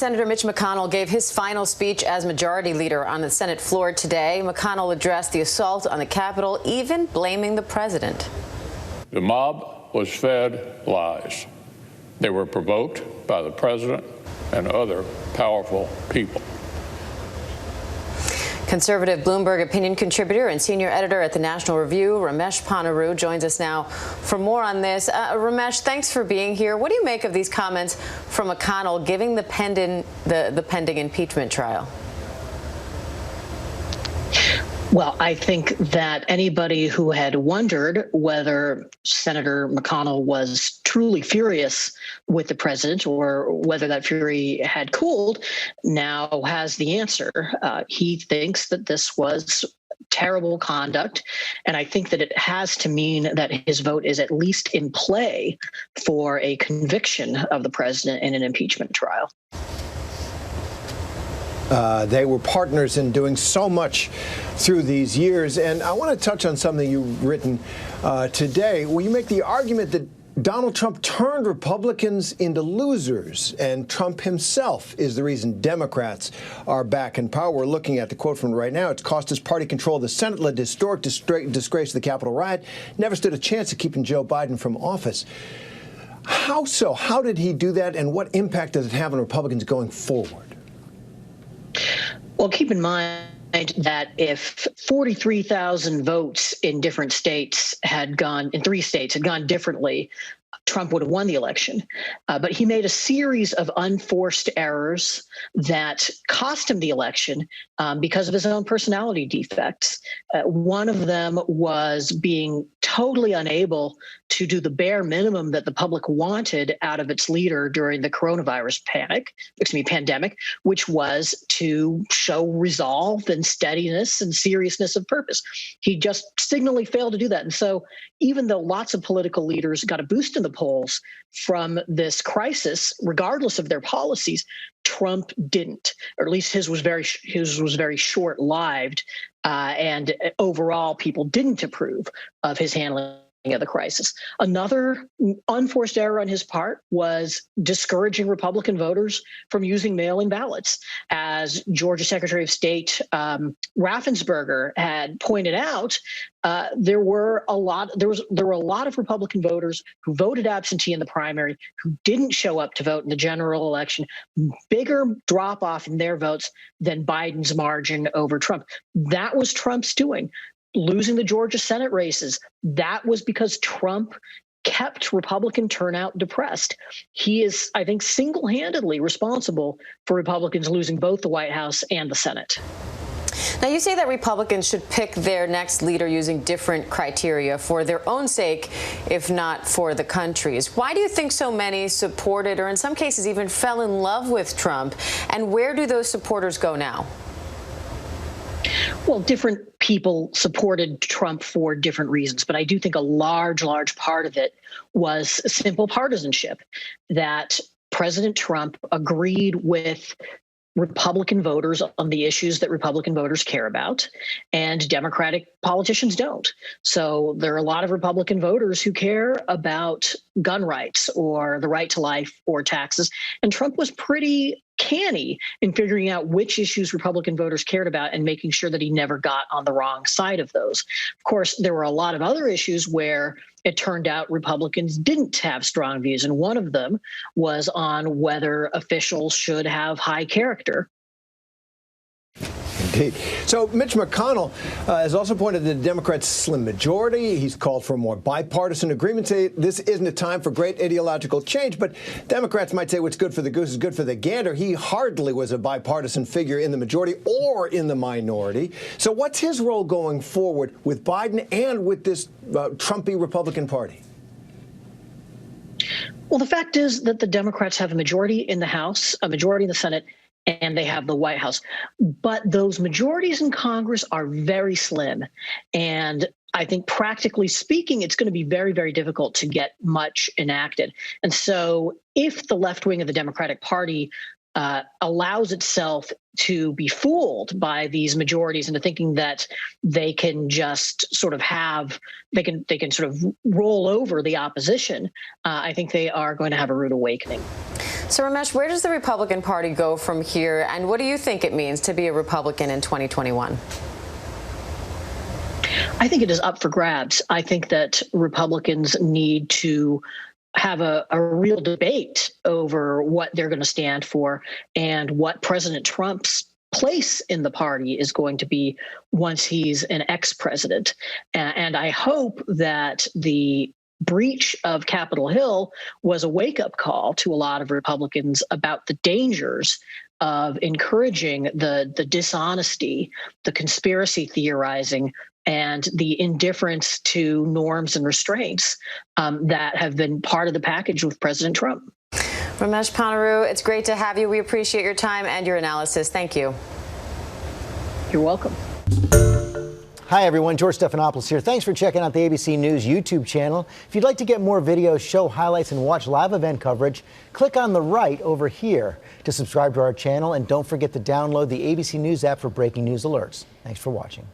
Senator Mitch McConnell gave his final speech as majority leader on the Senate floor today. McConnell addressed the assault on the Capitol, even blaming the president. The mob was fed lies. They were provoked by the president and other powerful people. Conservative Bloomberg opinion contributor and senior editor at the National Review, Ramesh Ponnuru, joins us now for more on this. Ramesh, thanks for being here. What do you make of these comments from McConnell giving the pending impeachment trial? Well, I think that anybody who had wondered whether Senator McConnell was truly furious with the president or whether that fury had cooled now has the answer. He thinks that this was terrible conduct, and I think that it has to mean that his vote is at least in play for a conviction of the president in an impeachment trial. They were partners in doing so much through these years. And I want to touch on something you've written today, where you make the argument that Donald Trump turned Republicans into losers, and Trump himself is the reason Democrats are back in power. We're looking at the quote from right now. It's cost his party control of the Senate, led to historic disgrace of the Capitol riot, never stood a chance of keeping Joe Biden from office. How so? How did he do that, and what impact does it have on Republicans going forward? Well, keep in mind that if 43,000 votes in different states had gone, in 3 states, had gone differently, Trump would have won the election. But he made a series of unforced errors that cost him the election because of his own personality defects. One of them was being totally unable to do the bare minimum that the public wanted out of its leader during the coronavirus pandemic, which was to show resolve and steadiness and seriousness of purpose. He just signally failed to do that. And so even though lots of political leaders got a boost in the polls from this crisis, regardless of their policies, Trump didn't, or at least his was very short-lived, and overall people didn't approve of his handling of the crisis. Another unforced error on his part was discouraging Republican voters from using mail-in ballots. As Georgia Secretary of State Raffensperger had pointed out, there were a lot of Republican voters who voted absentee in the primary, who didn't show up to vote in the general election. Bigger drop off in their votes than Biden's margin over Trump. That was Trump's doing. Losing the Georgia Senate races, that was because Trump kept Republican turnout depressed. He is, I think, single-handedly responsible for Republicans losing both the White House and the Senate. Now, you say that Republicans should pick their next leader using different criteria for their own sake, if not for the country's. Why do you think so many supported, or in some cases even fell in love with Trump? And where do those supporters go now? Well, different people supported Trump for different reasons, but I do think a large part of it was simple partisanship, that President Trump agreed with Republican voters on the issues that Republican voters care about, and Democratic politicians don't. So there are a lot of Republican voters who care about gun rights or the right to life or taxes, and Trump was pretty canny in figuring out which issues Republican voters cared about and making sure that he never got on the wrong side of those. Of course, there were a lot of other issues where it turned out Republicans didn't have strong views, and one of them was on whether officials should have high character. Indeed. So Mitch McConnell has also pointed to the Democrats' slim majority. He's called for a more bipartisan agreement. Say this isn't a time for great ideological change, but Democrats might say what's good for the goose is good for the gander. He hardly was a bipartisan figure in the majority or in the minority. So what's his role going forward with Biden and with this Trumpy Republican Party? Well, the fact is that the Democrats have a majority in the House, a majority in the Senate, and they have the White House. But those majorities in Congress are very slim. And I think practically speaking, it's going to be very, very difficult to get much enacted. And so if the left wing of the Democratic Party allows itself to be fooled by these majorities into thinking that they can just sort of they can sort of roll over the opposition, I think they are going to have a rude awakening. So, Ramesh, where does the Republican Party go from here, and what do you think it means to be a Republican in 2021? I think it is up for grabs. I think that Republicans need to have a real debate over what they're going to stand for and what President Trump's place in the party is going to be once he's an ex-president. And I hope that the breach of Capitol Hill was a wake-up call to a lot of Republicans about the dangers of encouraging the dishonesty, the conspiracy theorizing, and the indifference to norms and restraints that have been part of the package with President Trump. Ramesh Ponnuru, it's great to have you. We appreciate your time and your analysis. Thank you. You're welcome. Hi, everyone. George Stephanopoulos here. Thanks for checking out the ABC News YouTube channel. If you'd like to get more videos, show highlights, and watch live event coverage, click on the right over here to subscribe to our channel. And don't forget to download the ABC News app for breaking news alerts. Thanks for watching.